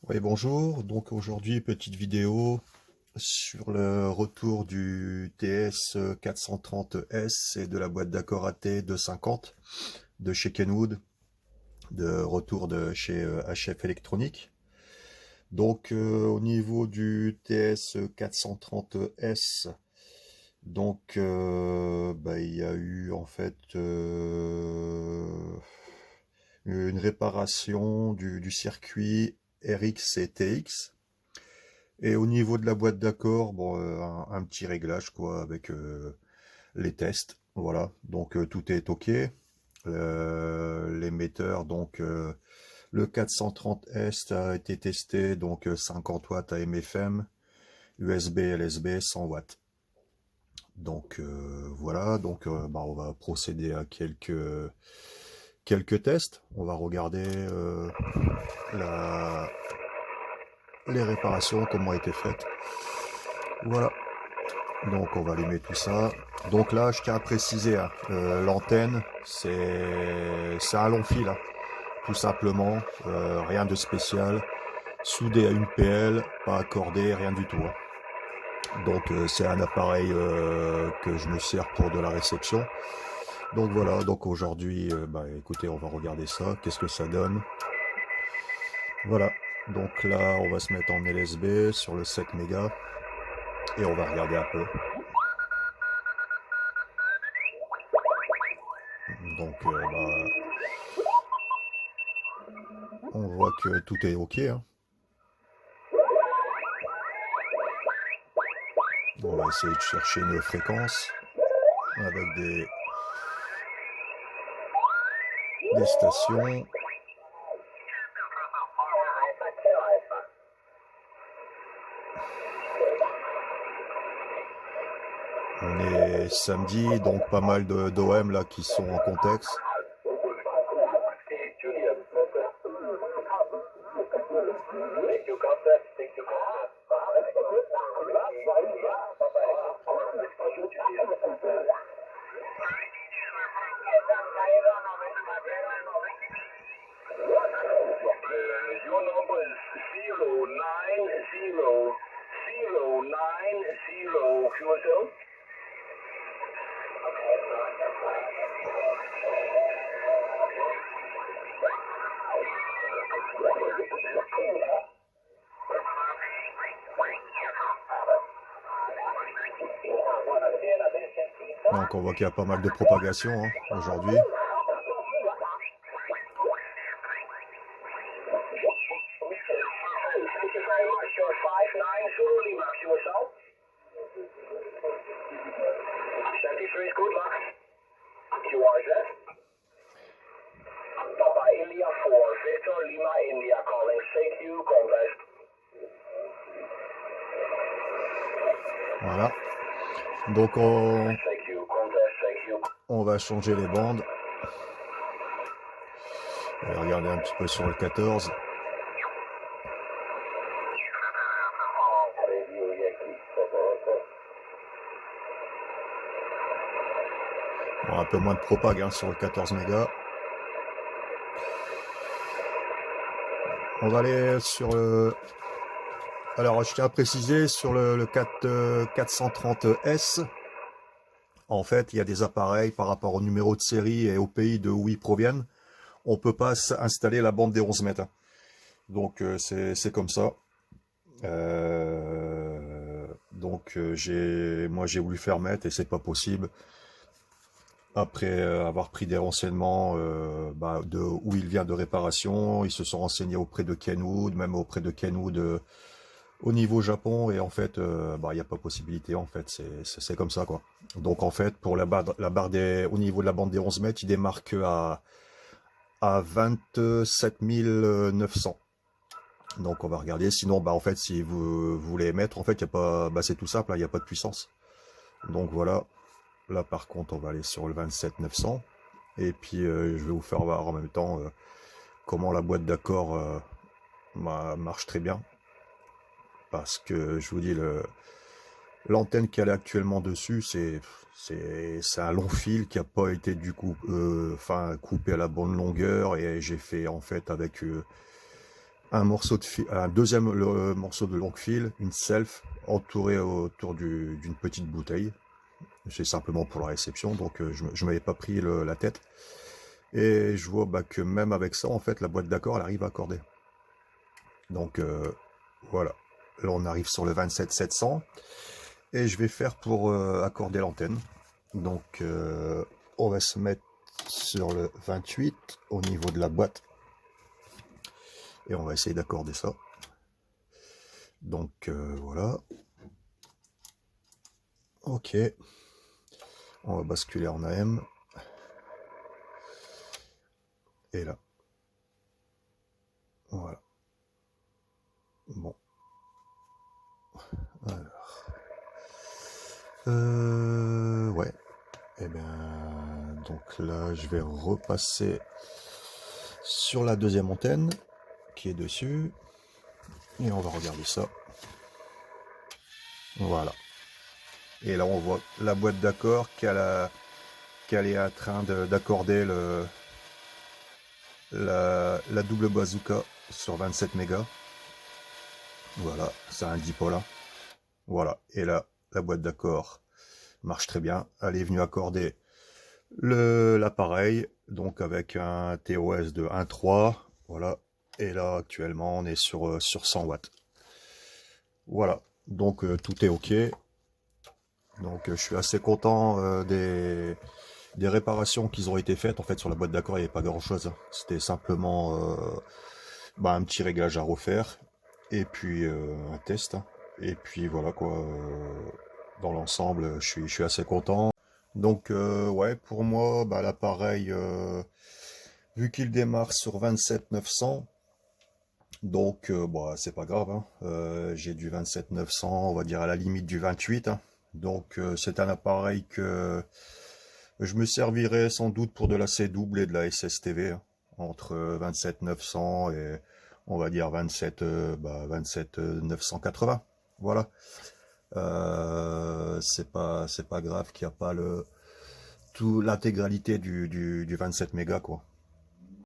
Oui, bonjour. Donc aujourd'hui, petite vidéo sur le retour du TS 430S et de la boîte d'accord AT 250 de chez Kenwood, de retour de chez HF Electronics. Donc au niveau du TS 430S, donc il y a eu en fait une réparation du circuit RX et TX. Et au niveau de la boîte d'accord, bon, un petit réglage quoi avec les tests. Voilà, donc tout est ok. L'émetteur, donc le 430S a été testé, donc 50 watts AM/FM, USB, LSB, 100 watts. Donc voilà, donc on va procéder à quelques tests. On va regarder la, les réparations, comment a été faites. Voilà. Donc on va allumer tout ça. Donc là, je tiens à préciser, hein, l'antenne, c'est un long fil, hein, tout simplement, rien de spécial. Soudé à une PL, pas accordé, rien du tout, hein. Donc c'est un appareil que je me sers pour de la réception. Donc voilà, donc aujourd'hui, écoutez, on va regarder ça, qu'est-ce que ça donne. Voilà, donc là, on va se mettre en LSB sur le 7 mégas et on va regarder un peu. Donc on voit que tout est ok, hein. On va essayer de chercher une fréquence avec des stations. On est samedi, donc pas mal d'OM là qui sont en contexte. Your number is 0909090 QSL. Donc on voit qu'il y a pas mal de propagation, hein, aujourd'hui. Good luck. QRZ. Papa India 4, Victor Lima India calling CQ Contest. Voilà. Donc on va changer les bandes. On va regarder un petit peu sur le 14. Bon, un peu moins de propag, hein, sur le 14 mégas. On va aller sur le... Alors je tiens à préciser sur le 430S. En fait, il y a des appareils par rapport au numéro de série et au pays d'où ils proviennent. On peut pas installer la bande des 11 mètres, hein. Donc c'est comme ça. Donc moi j'ai voulu faire mettre et c'est pas possible. Après avoir pris des renseignements de où il vient de réparation, ils se sont renseignés auprès de Kenwood, même auprès de Kenwood au niveau Japon, et en fait il n'y a pas possibilité, en fait, c'est comme ça quoi. Donc en fait pour la barre au niveau de la bande des 11 mètres, il démarque à 27 900. Donc on va regarder, sinon en fait si vous voulez mettre, en fait il y a pas, c'est tout simple, il n'y a pas de puissance. Donc voilà, là par contre on va aller sur le 27 900 et puis je vais vous faire voir en même temps comment la boîte d'accord marche très bien, parce que je vous dis, l'antenne qu'elle est actuellement dessus, c'est un long fil qui a pas été du coup coupé à la bonne longueur, et j'ai fait en fait avec un morceau de fil, un deuxième morceau de long fil, une self entourée autour d'une petite bouteille. C'est simplement pour la réception, donc je m'avais pas pris la tête. Et je vois que même avec ça, en fait, la boîte d'accord, elle arrive à accorder. Donc voilà. Là, on arrive sur le 27700 et je vais faire pour accorder l'antenne. Donc on va se mettre sur le 28 au niveau de la boîte et on va essayer d'accorder ça. Donc voilà. Ok. On va basculer en AM. Et là. Voilà. Bon. Alors. Ouais. Et bien, donc là, je vais repasser sur la deuxième antenne qui est dessus. Et on va regarder ça. Voilà. Et là, on voit la boîte d'accord qu'elle est en train d'accorder la double bazooka sur 27 mégas. Voilà, c'est un dipôle. Hein. Voilà. Et là, la boîte d'accord marche très bien. Elle est venue accorder l'appareil, donc avec un TOS de 1.3. Voilà. Et là, actuellement, on est sur 100 watts. Voilà. Donc, tout est OK. Donc, je suis assez content des réparations qui ont été faites. En fait, sur la boîte d'accord, il n'y avait pas grand-chose. C'était simplement un petit réglage à refaire. Et puis, un test. Et puis, voilà, quoi. Dans l'ensemble, je suis assez content. Donc, ouais, pour moi, l'appareil, vu qu'il démarre sur 27 900, donc, c'est pas grave, hein. J'ai du 27 900, on va dire à la limite du 28, hein. Donc, c'est un appareil que je me servirai sans doute pour de la C-double et de la SSTV, hein, entre 27 900 et, on va dire, 27 980. Voilà. C'est pas grave qu'il n'y a pas l'intégralité du 27 mégas, quoi.